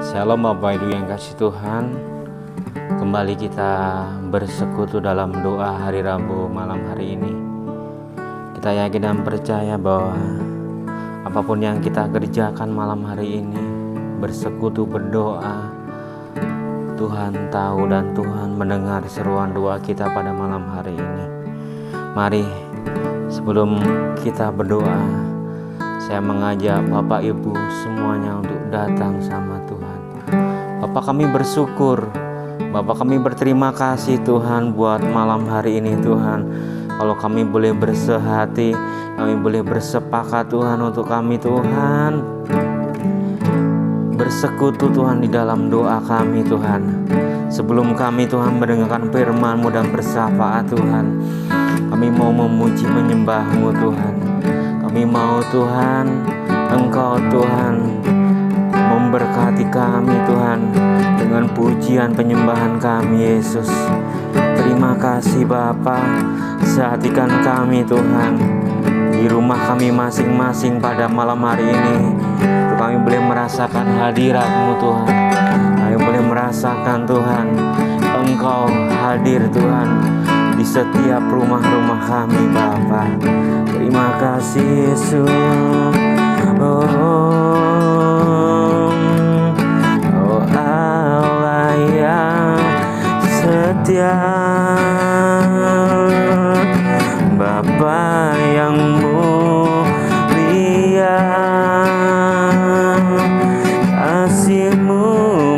Shalom Bapak Ibu yang kasih Tuhan. Kembali kita bersekutu dalam doa hari Rabu malam hari ini. Kita yakin dan percaya bahwa apapun yang kita kerjakan malam hari ini, bersekutu berdoa, Tuhan tahu dan Tuhan mendengar seruan doa kita pada malam hari ini. Mari sebelum kita berdoa, saya mengajak Bapak Ibu semuanya untuk datang sama Tuhan. Bapak, kami bersyukur, Bapak, kami berterima kasih Tuhan buat malam hari ini Tuhan. Kalau kami boleh bersehati, kami boleh bersepakat Tuhan untuk kami Tuhan bersekutu Tuhan di dalam doa kami Tuhan. Sebelum kami Tuhan mendengarkan firman-Mu dan bersyafaat Tuhan, kami mau memuji menyembah-Mu Tuhan. Kami mau Tuhan, Engkau Tuhan memberkati kami Tuhan dengan pujian penyembahan kami Yesus. Terima kasih Bapa, sehatikan kami Tuhan di rumah kami masing-masing pada malam hari ini. Kami boleh merasakan hadirat-Mu Tuhan. Kami boleh merasakan Tuhan, Engkau hadir Tuhan di setiap rumah-rumah kami Bapa. Terima kasih Yesus. Oh Allah yang setia, Bapa yang mulia, kasih-Mu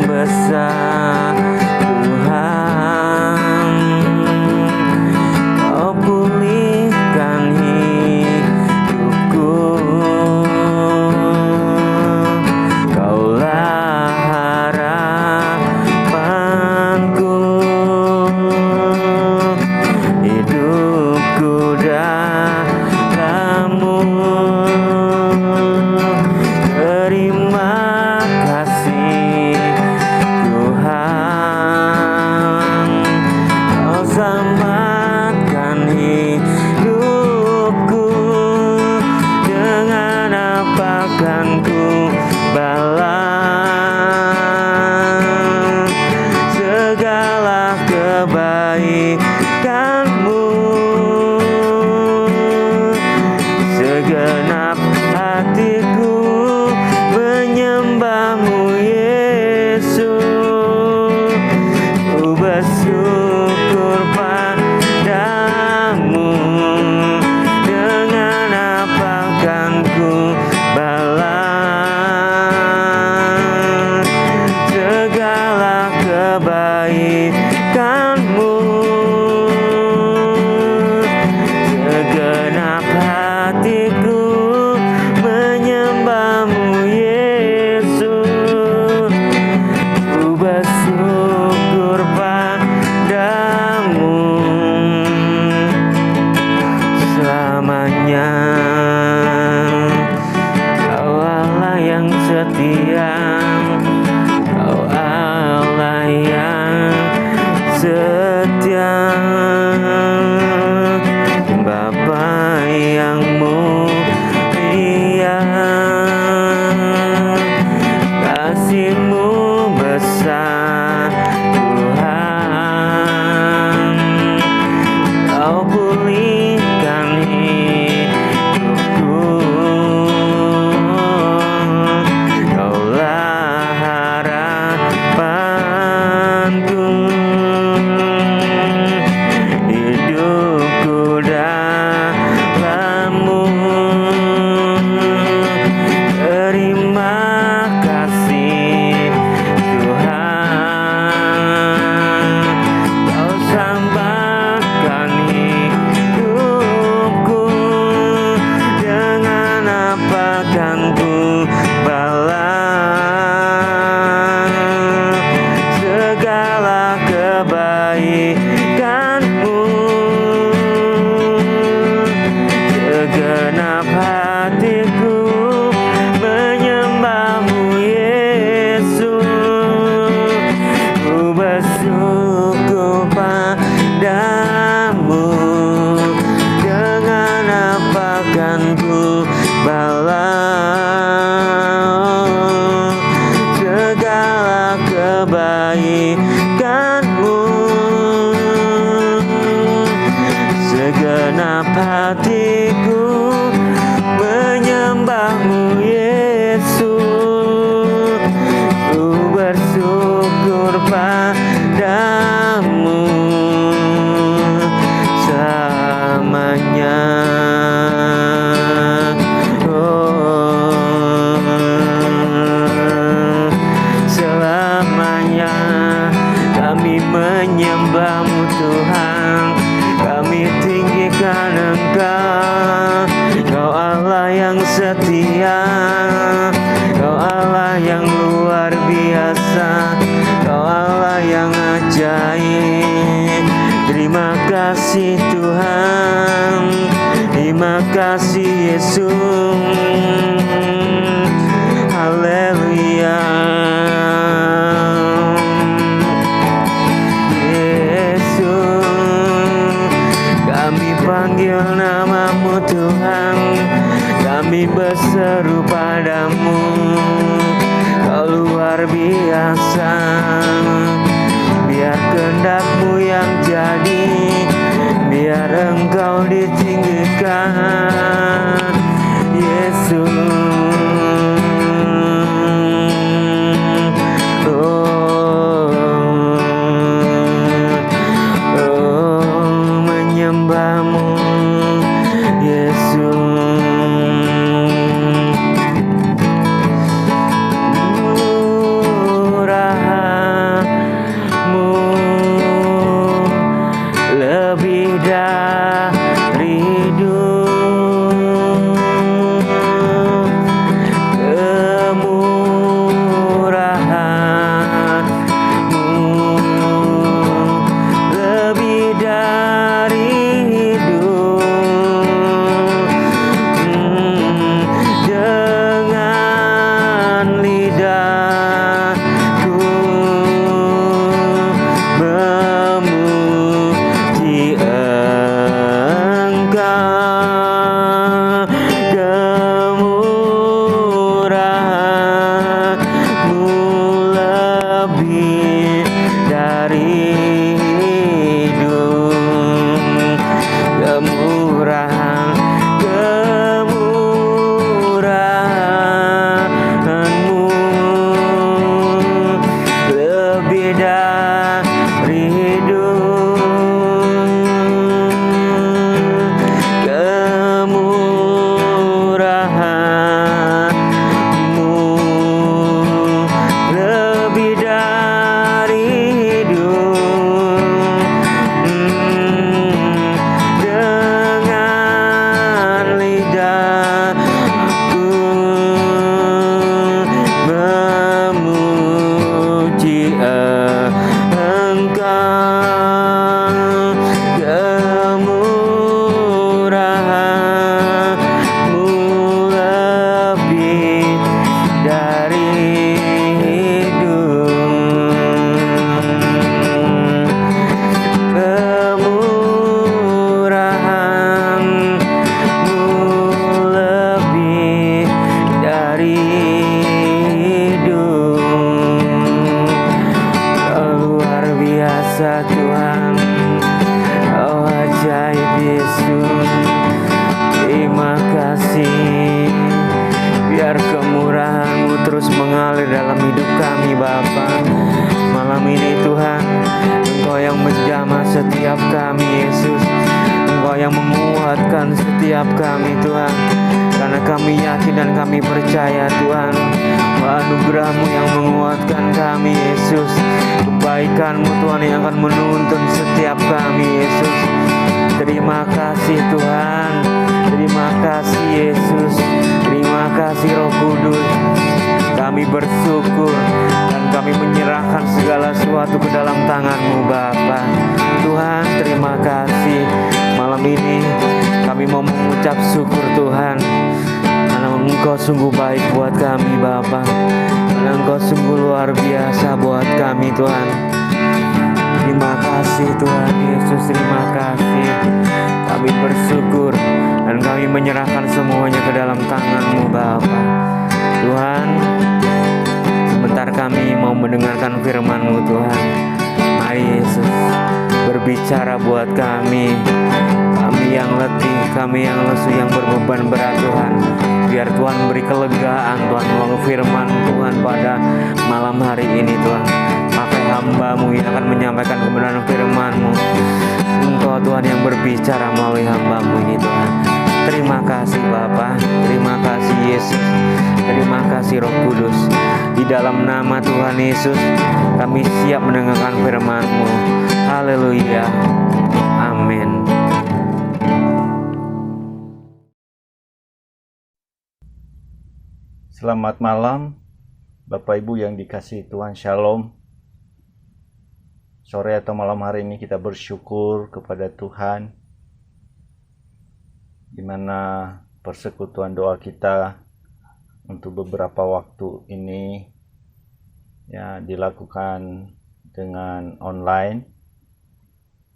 besar Tuhan. Kau pulihkan hidupku, Kaulah harapanku, hidupku dalam-Mu. Terima kasih Tuhan, Kau selamatkan hidupku. Dengan apa kan ku balas segala kebaikan-Mu? Segenap hatiku menyembah-Mu Yesus. Ku bersyukur padamu. Dengan apa kan ku balas segala kebaikan-Mu? Segenap hatiku menyembah-Mu Yesus. Ku bersyukur padamu selamanya. Kau Allah yang setia, Kau Allah yang setia, Bapa yang mulia, kasih-Mu besar Tuhan. Kau pulihkan hidupku, Kaulah setia, Kau Allah yang luar biasa, Kau Allah yang ajaib. Terima kasih Tuhan, terima kasih Yesus. Haleluya. Kami panggil namamu Tuhan, kami berseru padamu, Kau luar biasa. Biar kehendak-Mu yang jadi, biar Engkau ditinggikan, Yesus. Menyembah-Mu, Yesus. Lebih dari hidup, kemurahan-Mu lebih dari hidup. Dengan lidahku memuji Engkau, kemurahan-Mu lebih dari hidup, kemurahan-Mu lebih dari hidup, kemurahan-Mu lebih dari hidup. Dengan lidahku memuji Engkau, kemurahan-Mu lebih dari hidup, kemurahan-Mu lebih dari hidup. Kau luar biasa Tuhan, Kau ajaib Yesus. Terima kasih. Biar kemurahan-Mu terus mengalir dalam hidup kami Bapa. Malam ini Tuhan, Engkau yang menjamah setiap kami Yesus, Engkau yang menguatkan setiap kami Tuhan. Karena kami yakin dan kami percaya Tuhan, bahwa anugerah-Mu yang menguatkan kami Yesus, kebaikan-Mu Tuhan yang akan menuntun setiap kami Yesus. Terima kasih Tuhan, terima kasih Yesus, terima kasih Roh Kudus. Kami bersyukur dan kami menyerahkan segala sesuatu ke dalam tangan-Mu Bapa. Tuhan terima kasih. Malam ini kami mau mengucap syukur Tuhan, karena Engkau sungguh baik buat kami Bapa, karena Engkau sungguh luar biasa buat kami Tuhan. Terima kasih Tuhan Yesus, terima kasih. Kami bersyukur dan kami menyerahkan semuanya ke dalam tangan-Mu Bapa. Tuhan, sebentar kami mau mendengarkan firman-Mu Tuhan. Mari Yesus berbicara buat kami yang letih, kami yang lesu, yang berbeban berat Tuhan. Biar Tuhan beri kelegaan Tuhan melalui firman Tuhan pada malam hari ini Tuhan. Pakai hamba-Mu yang akan menyampaikan kebenaran firman-Mu. Engkau Tuhan yang berbicara melalui hamba-Mu ini Tuhan. Terima kasih Bapa, terima kasih Yesus, terima kasih Roh Kudus. Di dalam nama Tuhan Yesus kami siap mendengarkan firman-Mu. Haleluya, amin. Selamat malam, Bapak Ibu yang dikasihi Tuhan, Shalom. Sore atau malam hari ini kita bersyukur kepada Tuhan, di mana persekutuan doa kita untuk beberapa waktu ini ya dilakukan dengan online.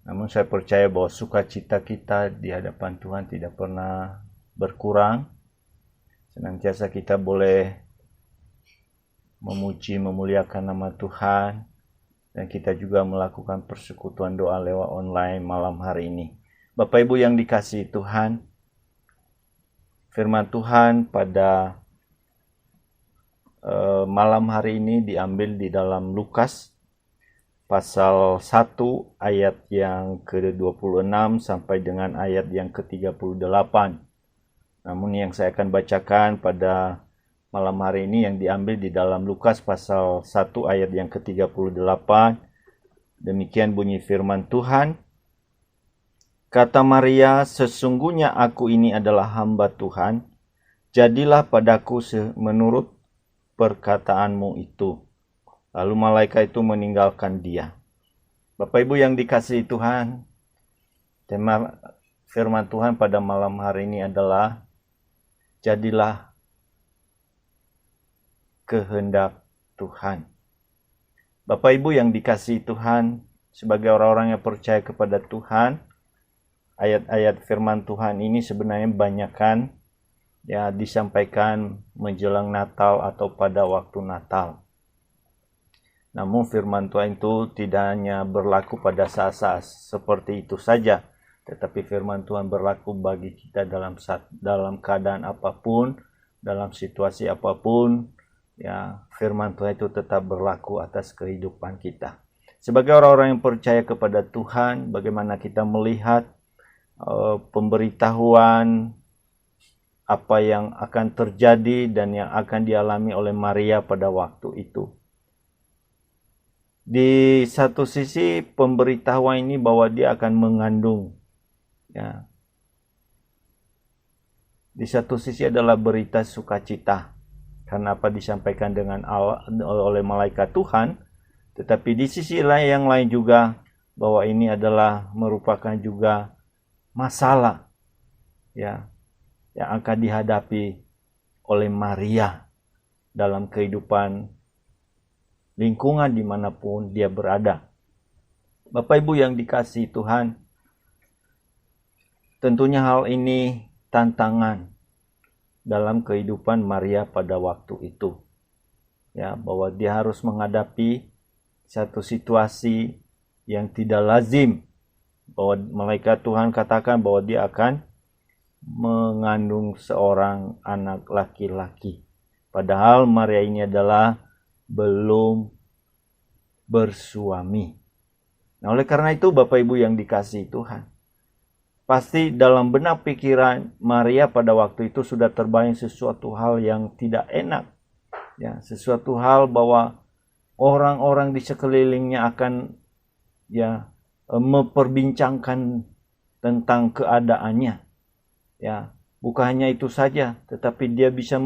Namun saya percaya bahwa sukacita kita di hadapan Tuhan tidak pernah berkurang. Senantiasa kita boleh memuji, memuliakan nama Tuhan, dan kita juga melakukan persekutuan doa lewat online malam hari ini. Bapak Ibu yang dikasihi Tuhan, firman Tuhan pada malam hari ini diambil di dalam Lukas pasal 1 ayat yang ke-26 sampai dengan ayat yang ke-38. Namun yang saya akan bacakan pada malam hari ini yang diambil di dalam Lukas pasal 1 ayat yang ke-38. Demikian bunyi firman Tuhan. Kata Maria, sesungguhnya aku ini adalah hamba Tuhan. Jadilah padaku menurut perkataanmu itu. Lalu malaikat itu meninggalkan dia. Bapak Ibu yang dikasihi Tuhan, tema firman Tuhan pada malam hari ini adalah jadilah kehendak Tuhan. Bapak Ibu yang dikasihi Tuhan, sebagai orang-orang yang percaya kepada Tuhan, ayat-ayat firman Tuhan ini sebenarnya banyakkan ya disampaikan menjelang Natal atau pada waktu Natal. Namun firman Tuhan itu tidak hanya berlaku pada saat-saat seperti itu saja, tetapi firman Tuhan berlaku bagi kita dalam keadaan apapun, dalam situasi apapun, ya firman Tuhan itu tetap berlaku atas kehidupan kita. Sebagai orang-orang yang percaya kepada Tuhan, bagaimana kita melihat pemberitahuan apa yang akan terjadi dan yang akan dialami oleh Maria pada waktu itu. Di satu sisi pemberitahuan ini bahwa dia akan mengandung, ya. Di satu sisi adalah berita sukacita karena apa disampaikan dengan oleh malaikat Tuhan, tetapi di sisi yang lain juga bahwa ini adalah merupakan juga masalah ya yang akan dihadapi oleh Maria dalam kehidupan lingkungan dimanapun dia berada. Bapak Ibu yang dikasihi Tuhan, tentunya hal ini tantangan dalam kehidupan Maria pada waktu itu. Ya, bahwa dia harus menghadapi satu situasi yang tidak lazim. Bahwa malaikat Tuhan katakan bahwa dia akan mengandung seorang anak laki-laki. Padahal Maria ini adalah belum bersuami. Nah, oleh karena itu Bapak Ibu yang dikasihi Tuhan, pasti dalam benak pikiran Maria pada waktu itu sudah terbayang sesuatu hal yang tidak enak. Ya, sesuatu hal bahwa orang-orang di sekelilingnya akan ya memperbincangkan tentang keadaannya. Ya, bukan hanya itu saja, tetapi dia bisa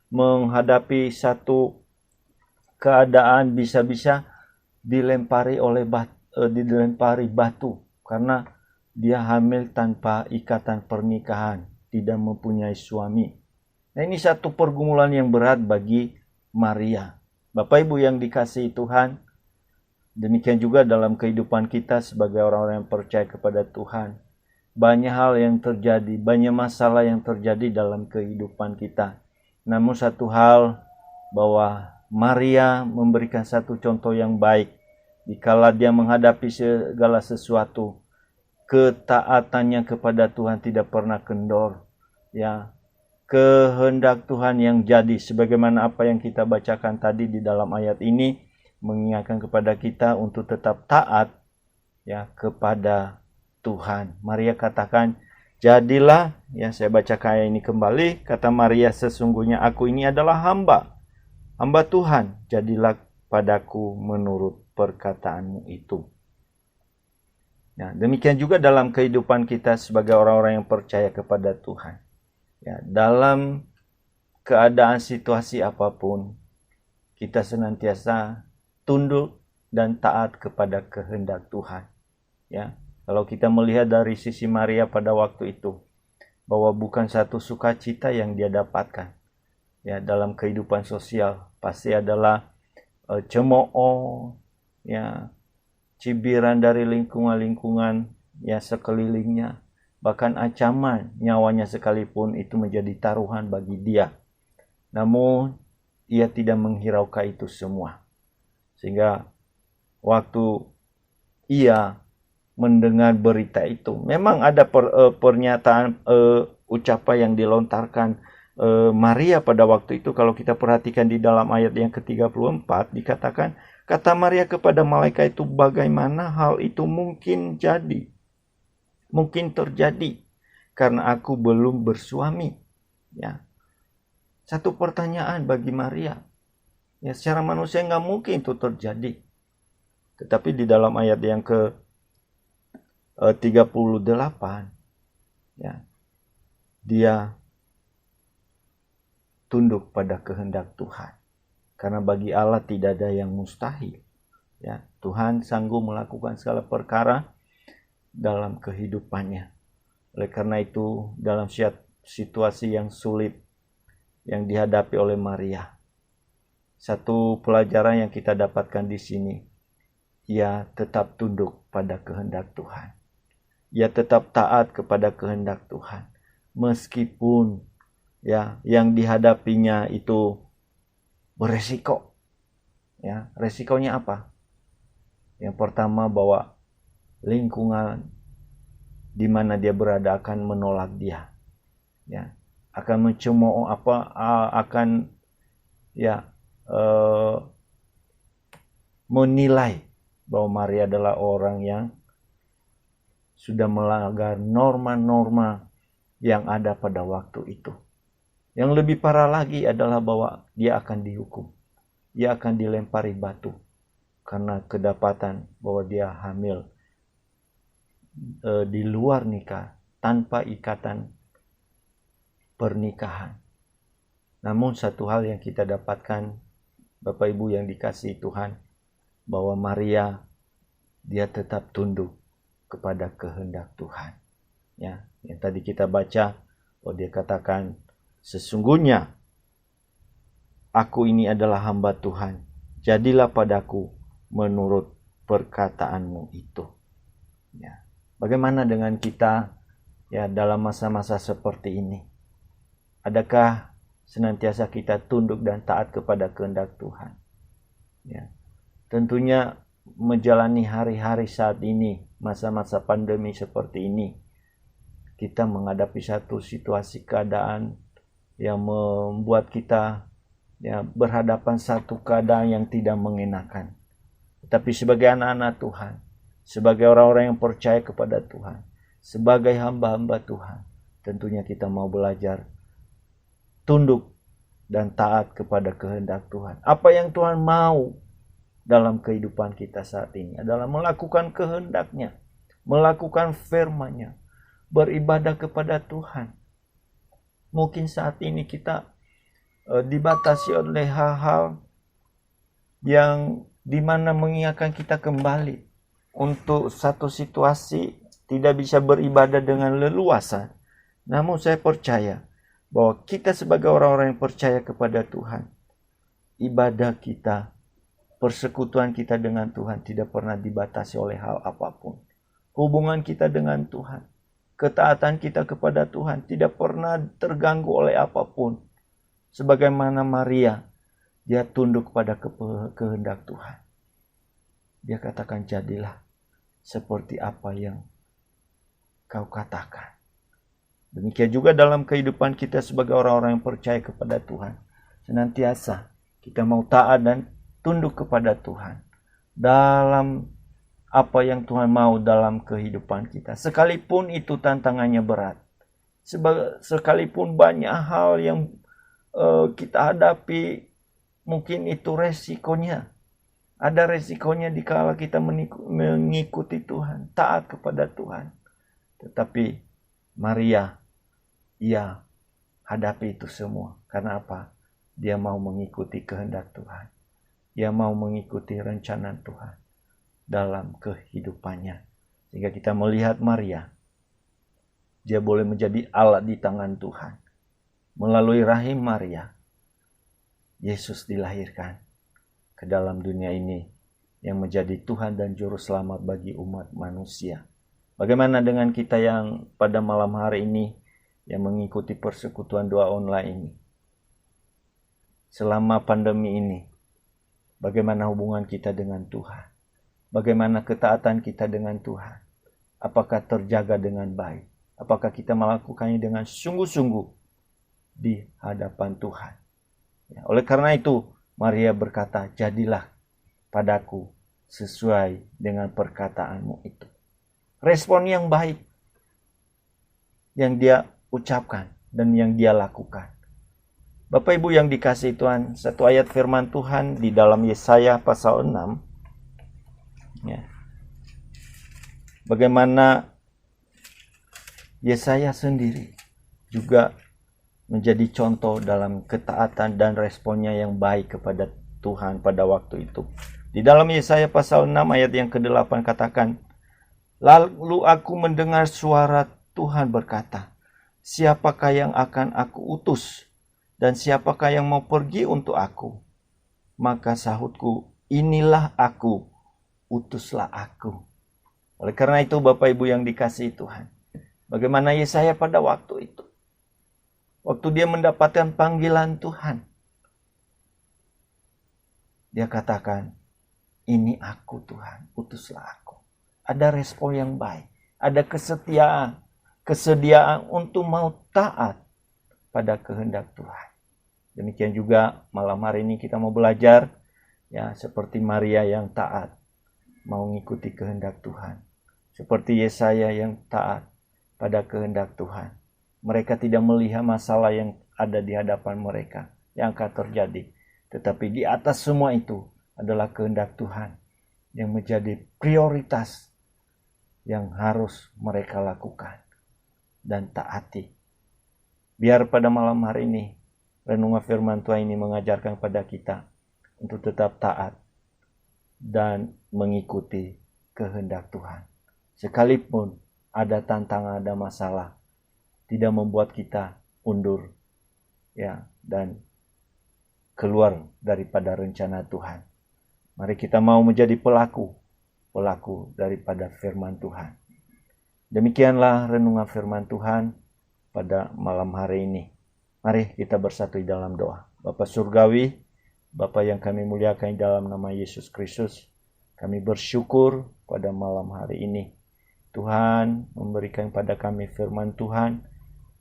menghadapi satu keadaan bisa-bisa dilempari batu karena dia hamil tanpa ikatan pernikahan, tidak mempunyai suami. Nah, ini satu pergumulan yang berat bagi Maria. Bapak Ibu yang dikasihi Tuhan, demikian juga dalam kehidupan kita sebagai orang-orang yang percaya kepada Tuhan. Banyak hal yang terjadi, banyak masalah yang terjadi dalam kehidupan kita. Namun satu hal bahwa Maria memberikan satu contoh yang baik. Dikala dia menghadapi segala sesuatu, ketaatannya kepada Tuhan tidak pernah kendor. Ya, kehendak Tuhan yang jadi, sebagaimana apa yang kita bacakan tadi di dalam ayat ini, mengingatkan kepada kita untuk tetap taat ya kepada Tuhan. Maria katakan, jadilah, ya saya bacakan ayat ini kembali, kata Maria, sesungguhnya aku ini adalah hamba Tuhan, jadilah padaku menurut perkataanmu itu. Nah, demikian juga dalam kehidupan kita sebagai orang-orang yang percaya kepada Tuhan. Ya, dalam keadaan situasi apapun, kita senantiasa tunduk dan taat kepada kehendak Tuhan. Ya, kalau kita melihat dari sisi Maria pada waktu itu, bahwa bukan satu sukacita yang dia dapatkan. Ya, dalam kehidupan sosial pasti adalah cemooh, ya, cibiran dari lingkungan-lingkungan ya sekelilingnya, bahkan ancaman nyawanya sekalipun itu menjadi taruhan bagi dia. Namun ia tidak menghiraukan itu semua. Sehingga waktu ia mendengar berita itu, memang ada pernyataan ucapan yang dilontarkan Maria pada waktu itu. Kalau kita perhatikan di dalam ayat yang ke-34 dikatakan, kata Maria kepada malaikat itu, bagaimana hal itu mungkin terjadi karena aku belum bersuami. Ya, satu pertanyaan bagi Maria. Ya, secara manusia nggak mungkin itu terjadi. Tetapi di dalam ayat yang ke 38, ya, dia tunduk pada kehendak Tuhan. Karena bagi Allah tidak ada yang mustahil. Ya, Tuhan sanggup melakukan segala perkara dalam kehidupannya. Oleh karena itu, dalam situasi yang sulit yang dihadapi oleh Maria, satu pelajaran yang kita dapatkan di sini, ia tetap tunduk pada kehendak Tuhan. Ia tetap taat kepada kehendak Tuhan. Meskipun ya yang dihadapinya itu beresiko. Ya, resikonya apa? Yang pertama, bahwa lingkungan di mana dia berada akan menolak dia. Ya, akan mencemooh akan ya menilai bahwa Maria adalah orang yang sudah melanggar norma-norma yang ada pada waktu itu. Yang lebih parah lagi adalah bahwa dia akan dihukum. Dia akan dilempari batu karena kedapatan bahwa dia hamil di luar nikah, tanpa ikatan pernikahan. Namun satu hal yang kita dapatkan, Bapak Ibu yang dikasihi Tuhan, bahwa Maria dia tetap tunduk kepada kehendak Tuhan. Ya, yang tadi kita baca, bahwa dia katakan, sesungguhnya aku ini adalah hamba Tuhan, jadilah padaku menurut perkataanmu itu. Ya. Bagaimana dengan kita ya dalam masa-masa seperti ini? Adakah senantiasa kita tunduk dan taat kepada kehendak Tuhan? Ya. Tentunya menjalani hari-hari saat ini, masa-masa pandemi seperti ini, kita menghadapi satu situasi keadaan yang membuat kita ya berhadapan satu keadaan yang tidak mengenakan. Tetapi sebagai anak-anak Tuhan, sebagai orang-orang yang percaya kepada Tuhan, sebagai hamba-hamba Tuhan, tentunya kita mau belajar tunduk dan taat kepada kehendak Tuhan. Apa yang Tuhan mau dalam kehidupan kita saat ini adalah melakukan kehendak-Nya, melakukan firman-Nya, beribadah kepada Tuhan. Mungkin saat ini kita dibatasi oleh hal-hal yang dimana mengingatkan kita kembali untuk satu situasi tidak bisa beribadah dengan leluasa. Namun saya percaya bahwa kita sebagai orang-orang yang percaya kepada Tuhan, ibadah kita, persekutuan kita dengan Tuhan tidak pernah dibatasi oleh hal apapun. Hubungan kita dengan Tuhan, ketaatan kita kepada Tuhan tidak pernah terganggu oleh apapun. Sebagaimana Maria, dia tunduk pada kehendak Tuhan. Dia katakan, jadilah seperti apa yang kau katakan. Demikian juga dalam kehidupan kita sebagai orang-orang yang percaya kepada Tuhan. Senantiasa kita mau taat dan tunduk kepada Tuhan dalam apa yang Tuhan mau dalam kehidupan kita. Sekalipun itu tantangannya berat. Sekalipun banyak hal yang kita hadapi, mungkin itu resikonya. Ada resikonya dikala kita mengikuti Tuhan, taat kepada Tuhan. Tetapi Maria, ia hadapi itu semua. Karena apa? Dia mau mengikuti kehendak Tuhan. Dia mau mengikuti rencana Tuhan dalam kehidupannya. Sehingga kita melihat Maria, dia boleh menjadi alat di tangan Tuhan. Melalui rahim Maria, Yesus dilahirkan ke dalam dunia ini yang menjadi Tuhan dan Juru Selamat bagi umat manusia. Bagaimana dengan kita yang pada malam hari ini yang mengikuti persekutuan doa online ini? Selama pandemi ini, bagaimana hubungan kita dengan Tuhan? Bagaimana ketaatan kita dengan Tuhan? Apakah terjaga dengan baik? Apakah kita melakukannya dengan sungguh-sungguh di hadapan Tuhan? Ya, oleh karena itu, Maria berkata, jadilah padaku sesuai dengan perkataanmu itu. Respon yang baik yang dia ucapkan dan yang dia lakukan. Bapak Ibu yang dikasihi Tuhan, satu ayat firman Tuhan di dalam Yesaya pasal 6. Ya. Bagaimana Yesaya sendiri juga menjadi contoh dalam ketaatan dan responnya yang baik kepada Tuhan pada waktu itu. Di dalam Yesaya pasal 6 ayat yang ke-8 katakan, lalu aku mendengar suara Tuhan berkata, siapakah yang akan aku utus? Dan siapakah yang mau pergi untuk aku? Maka sahutku, inilah aku, utuslah aku. Oleh karena itu Bapak Ibu yang dikasihi Tuhan, bagaimana Yesaya pada waktu itu? Waktu dia mendapatkan panggilan Tuhan, dia katakan, ini aku Tuhan, utuslah aku. Ada respon yang baik, ada kesediaan untuk mau taat pada kehendak Tuhan. Demikian juga malam hari ini kita mau belajar ya seperti Maria yang taat mau mengikuti kehendak Tuhan. Seperti Yesaya yang taat pada kehendak Tuhan. Mereka tidak melihat masalah yang ada di hadapan mereka yang akan terjadi. Tetapi di atas semua itu adalah kehendak Tuhan yang menjadi prioritas yang harus mereka lakukan dan taati. Biar pada malam hari ini renungan firman Tuhan ini mengajarkan pada kita untuk tetap taat dan mengikuti kehendak Tuhan. Sekalipun ada tantangan, ada masalah, tidak membuat kita undur ya dan keluar daripada rencana Tuhan. Mari kita mau menjadi pelaku daripada firman Tuhan. Demikianlah renungan firman Tuhan pada malam hari ini. Mari kita bersatu di dalam doa. Bapa Surgawi, Bapa yang kami muliakan dalam nama Yesus Kristus, kami bersyukur pada malam hari ini. Tuhan memberikan pada kami firman Tuhan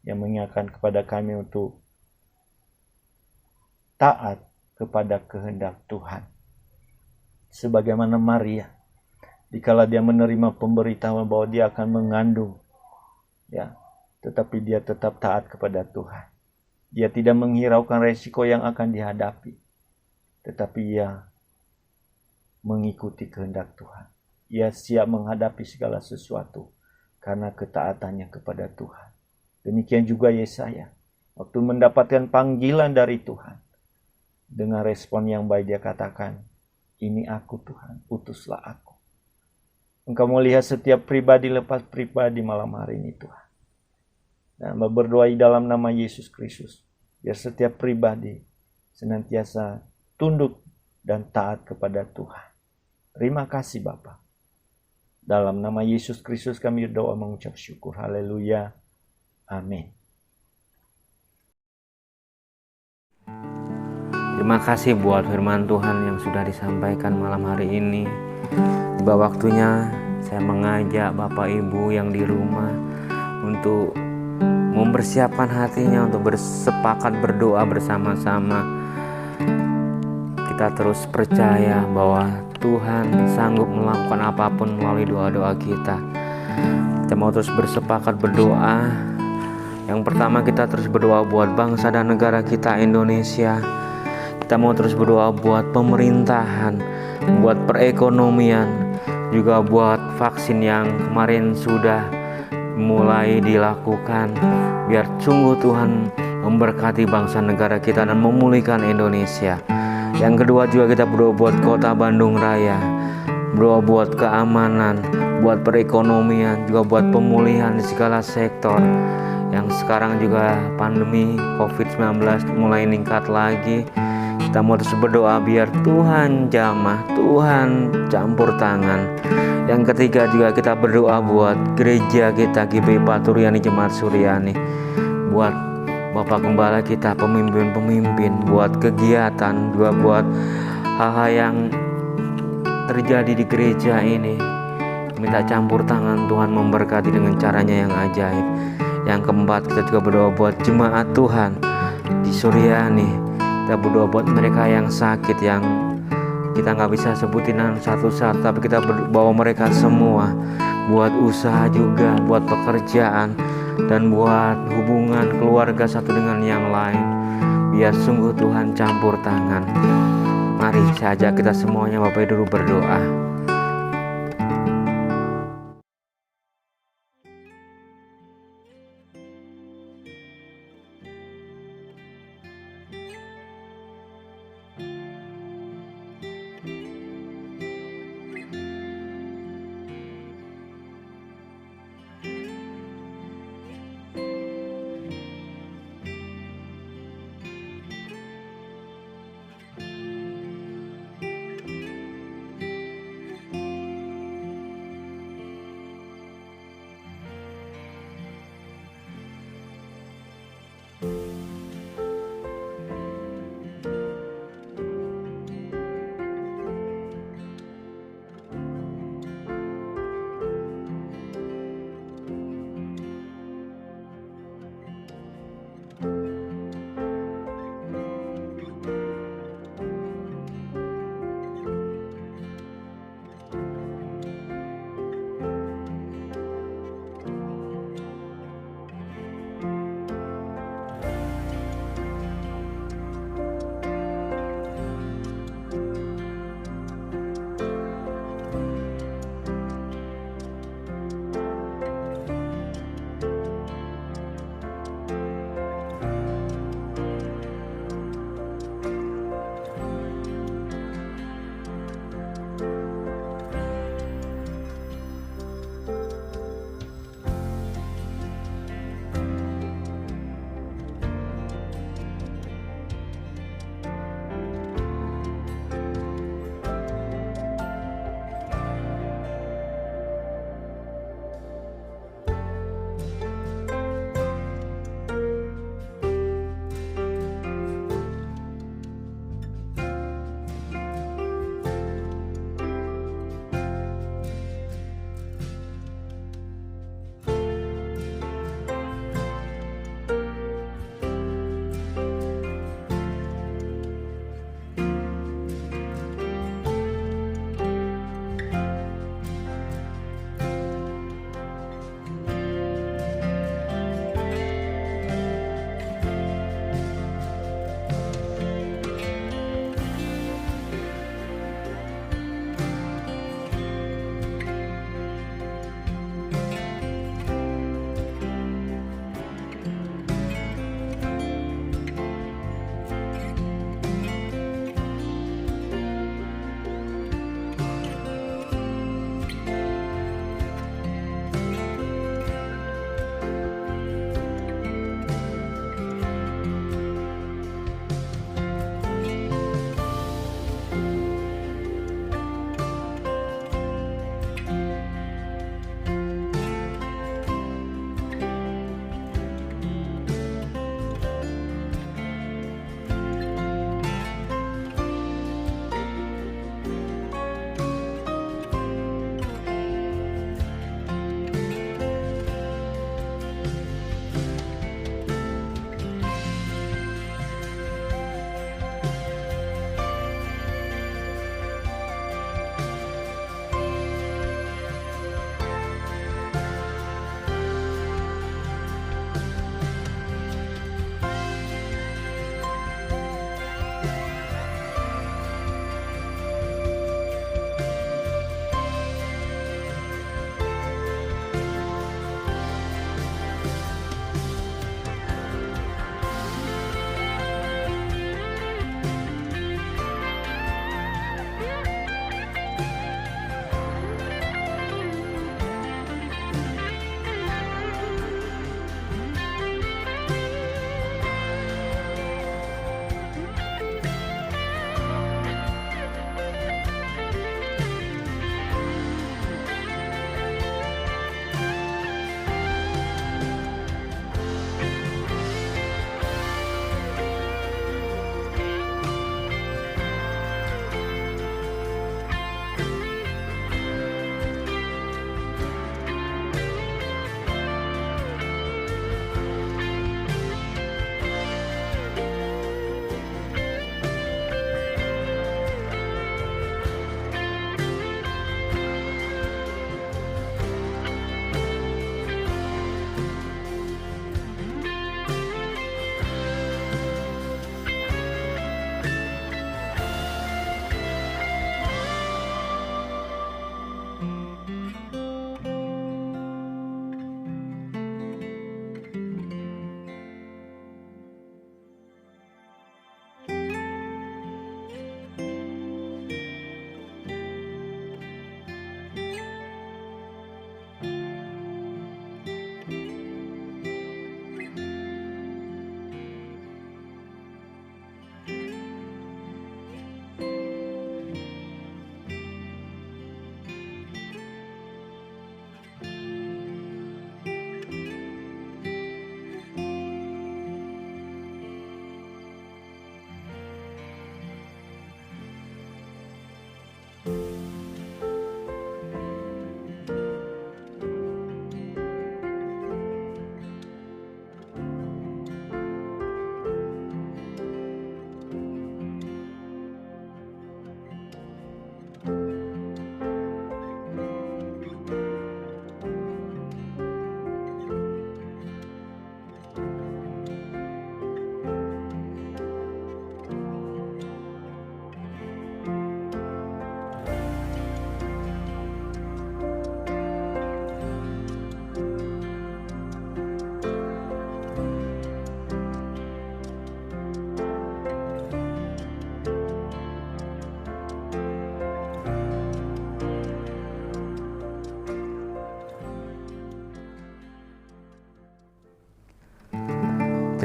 yang mengingatkan kepada kami untuk taat kepada kehendak Tuhan. Sebagaimana Maria, dikala dia menerima pemberitahuan bahwa dia akan mengandung, ya, tetapi dia tetap taat kepada Tuhan. Dia tidak menghiraukan resiko yang akan dihadapi, tetapi ia mengikuti kehendak Tuhan. Ia siap menghadapi segala sesuatu karena ketaatannya kepada Tuhan. Demikian juga Yesaya, waktu mendapatkan panggilan dari Tuhan, dengan respon yang baik dia katakan, ini aku Tuhan, utuslah aku. Engkau melihat setiap pribadi lepas pribadi malam hari ini Tuhan. Dan berdoa dalam nama Yesus Kristus, biar setiap pribadi senantiasa tunduk dan taat kepada Tuhan. Terima kasih Bapa. Dalam nama Yesus Kristus kami berdoa mengucap syukur. Haleluya. Amin. Terima kasih buat firman Tuhan yang sudah disampaikan malam hari ini. Tiba waktunya saya mengajak Bapak Ibu yang di rumah untuk mempersiapkan hatinya untuk bersepakat berdoa bersama-sama. Kita terus percaya bahwa Tuhan sanggup melakukan apapun melalui doa-doa kita. Kita mau terus bersepakat berdoa. Yang pertama kita terus berdoa buat bangsa dan negara kita Indonesia. Kita mau terus berdoa buat pemerintahan, buat perekonomian, juga buat vaksin yang kemarin sudah mulai dilakukan. Biar sungguh Tuhan memberkati bangsa negara kita dan memulihkan Indonesia. Yang kedua juga kita berdoa buat kota Bandung Raya, berdoa buat keamanan, buat perekonomian, juga buat pemulihan di segala sektor. Yang sekarang juga pandemi COVID-19 mulai meningkat lagi. Kita mau terus berdoa biar Tuhan jamah, Tuhan campur tangan. Yang ketiga juga kita berdoa buat gereja kita GBI Paturyani Jemaat Suryani, buat Bapak Gembala kita, pemimpin-pemimpin, buat kegiatan, juga buat hal-hal yang terjadi di gereja ini. Minta campur tangan Tuhan memberkati dengan caranya yang ajaib. Yang keempat kita juga berdoa buat jemaat Tuhan di Suryani. Kita berdoa buat mereka yang sakit, yang kita nggak bisa sebutin satu-satu, tapi kita bawa mereka semua, buat usaha juga, buat pekerjaan, dan buat hubungan keluarga satu dengan yang lain. Biar sungguh Tuhan campur tangan. Mari saja kita semuanya Bapak Ibu berdoa.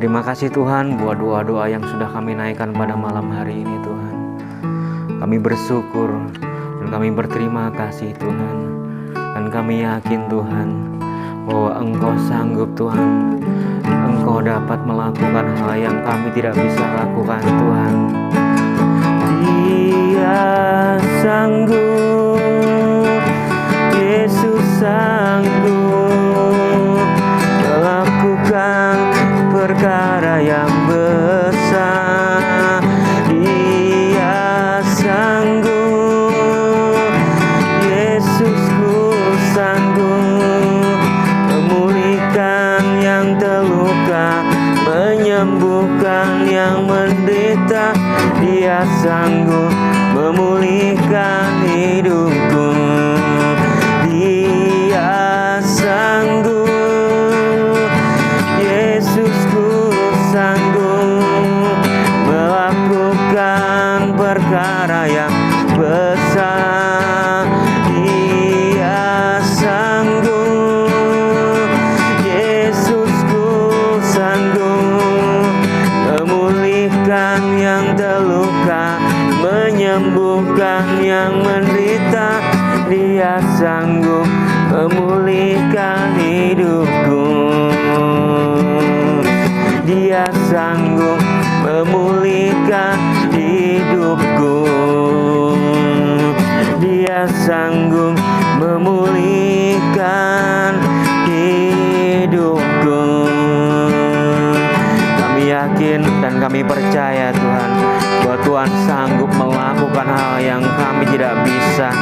Terima kasih Tuhan buat doa-doa yang sudah kami naikkan pada malam hari ini Tuhan. Kami bersyukur dan kami berterima kasih Tuhan. Dan kami yakin Tuhan bahwa Engkau sanggup Tuhan. Engkau dapat melakukan hal yang kami tidak bisa lakukan Tuhan. Dia sanggup, Yesus sanggup melakukan perkara yang besar. Dia sanggup, Yesusku sanggup memulihkan yang terluka, menyembuhkan yang menderita. Dia sanggup memulihkan hidupku. Dia sanggup, Yesusku sanggup melakukan perkara yang besar. Dia sanggup, Yesusku sanggup memulihkan yang terluka, menyembuhkan yang menderita. Dia sanggup memulihkan hidupku. Dia sanggup memulihkan hidupku. Dia sanggup memulihkan hidupku. Kami yakin dan kami percaya Tuhan bahwa Tuhan sanggup melakukan hal yang kami tidak bisa.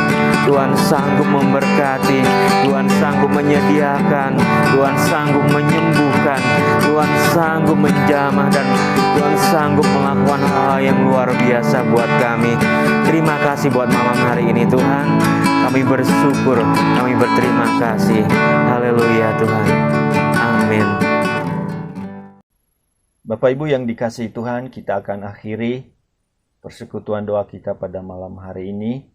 Tuhan sanggup memberkati, Tuhan sanggup menyediakan, Tuhan sanggup menyembuhkan, Tuhan sanggup menjamah, dan Tuhan sanggup melakukan hal yang luar biasa buat kami. Terima kasih buat malam hari ini Tuhan. Kami bersyukur, kami berterima kasih. Haleluya Tuhan. Amin. Bapak Ibu yang dikasihi Tuhan, kita akan akhiri persekutuan doa kita pada malam hari ini.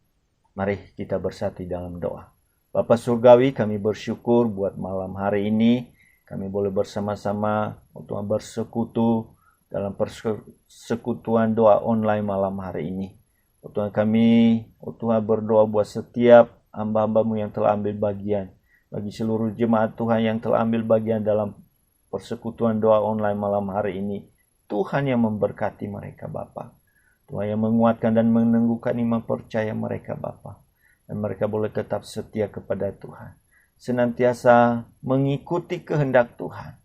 Mari kita bersatu dalam doa. Bapa Surgawi, kami bersyukur buat malam hari ini. Kami boleh bersama-sama untuk bersekutu dalam persekutuan doa online malam hari ini. Tuhan kami, Tuhan berdoa buat setiap hamba-Hamba-Mu yang telah ambil bagian. Bagi seluruh jemaat Tuhan yang telah ambil bagian dalam persekutuan doa online malam hari ini. Tuhan yang memberkati mereka Bapa. Tuhan yang menguatkan dan meneguhkan iman percaya mereka Bapa. Dan mereka boleh tetap setia kepada Tuhan. Senantiasa mengikuti kehendak Tuhan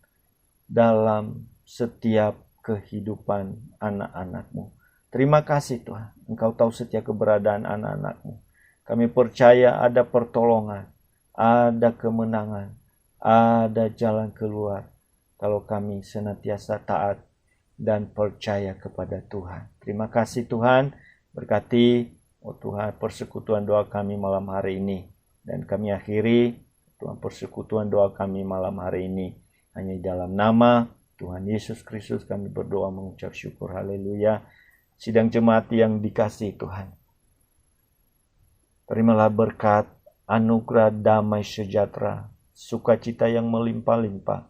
dalam setiap kehidupan anak-anak-Mu. Terima kasih Tuhan. Engkau tahu setiap keberadaan anak-anak-Mu. Kami percaya ada pertolongan, ada kemenangan, ada jalan keluar. Kalau kami senantiasa taat dan percaya kepada Tuhan. Terima kasih Tuhan, berkati Tuhan persekutuan doa kami malam hari ini. Dan kami akhiri Tuhan persekutuan doa kami malam hari ini. Hanya dalam nama Tuhan Yesus Kristus kami berdoa mengucap syukur. Haleluya. Sidang jemaat yang dikasihi Tuhan. Terimalah berkat, anugerah damai sejahtera, sukacita yang melimpah-limpah,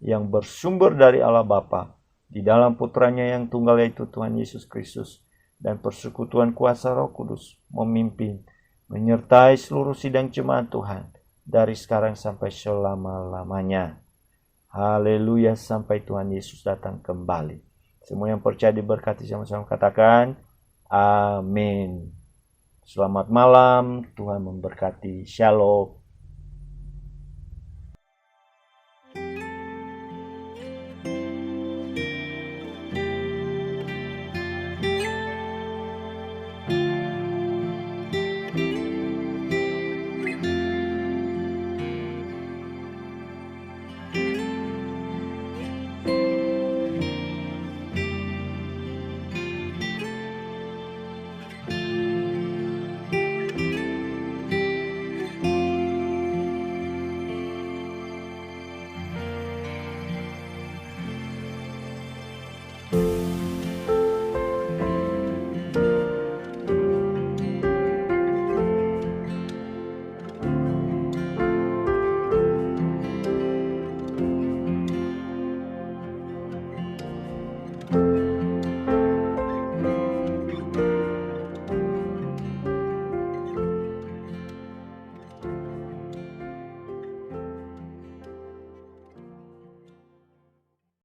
yang bersumber dari Allah Bapa, di dalam putranya yang tunggal yaitu Tuhan Yesus Kristus, dan persekutuan kuasa Roh Kudus memimpin, menyertai seluruh sidang jemaat Tuhan, dari sekarang sampai selama-lamanya. Haleluya, sampai Tuhan Yesus datang kembali. Semua yang percaya diberkati, sama-sama katakan, amin. Selamat malam, Tuhan memberkati. Shalom.